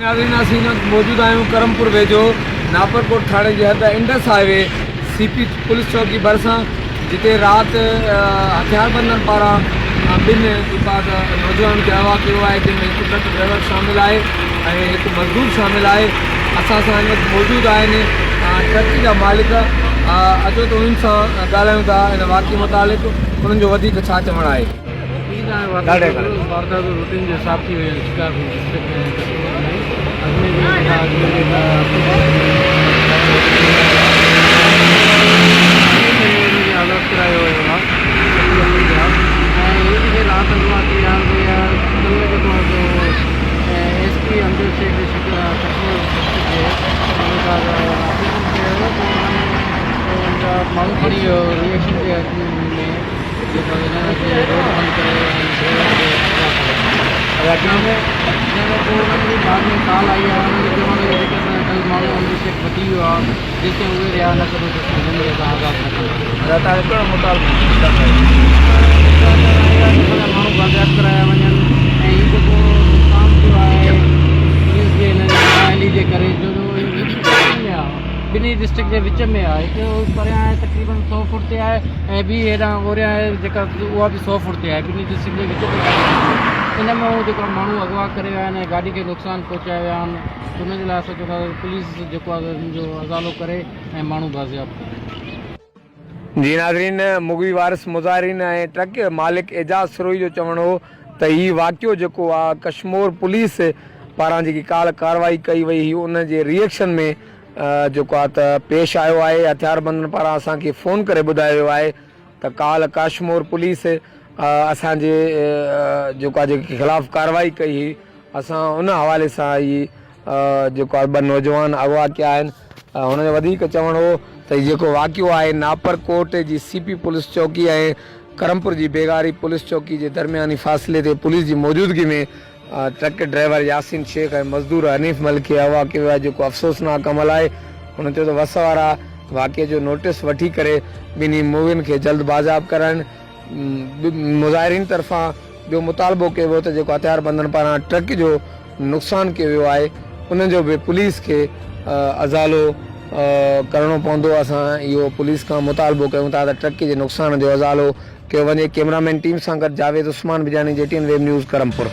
मौजूद आहियूं करमपुर वेझो नापरकोट थाणे जे हद इंडस हाईवे सीपी पुलिस चौकी भरिसां, जिते राति हथियारबंदनि पारां ॿिनि नौजवाननि खे अगवा कयो आहे, जंहिंमें हिकु ट्रक ड्राइवर शामिल आहे ऐं हिकु मज़दूर शामिल आहे। असां सां हिन वक़्तु मौजूदु आहिनि ट्रक जा मालिक। अचो त उन्हनि सां ॻाल्हायूं था हिन वाक़े मुतालिक़, उन्हनि जो वधीक छा चवणु आहे। वारदातूं रूटीन जे हिसाब थी वियूं शिकारपुर डिस्ट्रिक्ट अलर्ट करायो वियो आहे ऐं राति अॻुवां थी SP अमजद शेख कश्मीर माण्हू खणी वियो रिएक्शन जे में जेको रोड बंदि करे बाद में कॉल आई आहे कल माण्हू अमजद शेख वधी वियो आहे, जेसिताईं उहे रिहा न करो तेसिताईं असां आज़ादु न माण्हू बाज़ियात कराया वञनि ऐं हीउ जेको नुक़सानु थियो आहे पुलिस जे हिन नाअहली जे करे, जो ॿिन्ही डिस्ट्रिक्ट जे विच में आहे। हिकु परियां आहे तक़रीबन 100 फुट ते आहे ऐं ॿी हेॾां ओरियां आहे जेका उहा बि 100 फुट ते आहे। ॿिन्ही डिस्ट्रिक्ट जे विच में इन में उहो जेको माण्हू अगवा करे विया आहिनि ऐं गाॾी खे नुक़सानु पहुचाए विया आहिनि, हुनजे लाइ असां चवंदा पुलिस जेको आहे हुनजो अज़ालो करे ऐं माण्हू बाज़ियाब करे। जी नाज़रीन, मुग़वी वारिस मुज़ाहिरीन ऐं ट्रक मालिक एजाज़ सरोई जो चवणु हो त हीउ वाक़ियो जेको आहे कश्मीर पुलिस पारां जेकी कार्रवाई कई वई हुई उन जे रिएक्शन में जेको आहे त पेश आयो आहे। हथियारबंदनि पारां असांखे फ़ोन करे ॿुधायो वियो आहे त काल कश्मीर पुलिस असांजे जेको आहे जेके ख़िलाफ़ु कार्रवाई कई हुई, असां उन हवाले सां ई जेको आहे 2 नौजवान अगवा कया आहिनि। हुनजो वधीक चवणु हो त हीउ जेको वाक़ियो आहे नापरकोट जी CP पुलिस चौकी ऐं करमपुर जी बेगारी पुलिस चौकी जे दरमियानी फ़ासिले ते पुलिस जी मौजूदगी में ट्रक ड्राइवर यासीन शेख ऐं मज़दूर हनीफ़ मलिक खे अगवा कयो आहे, जेको अफ़सोसनाक अमल आहे। हुन चयो त वस वारा वाक़े जो नोटिस वठी करे ॿिन्ही मूवियुनि खे जल्द बाज़ाब कराइनि। मुज़ाहिरीन तरफ़ां ॿियो मुतालबो कयो वियो त जेको हथियारबंदनि पारां ट्रक जो नुक़सानु कयो वियो आहे उनजो बि पुलिस खे अज़ालो करिणो पवंदो। असां इहो पुलिस खां मुतालबो कयूं था त ट्रक जे नुक़सान जो अज़ालो कयो वञे। कैमरामैन टीम सां गॾु Javed Usman Bijani, JTN web news Karampur.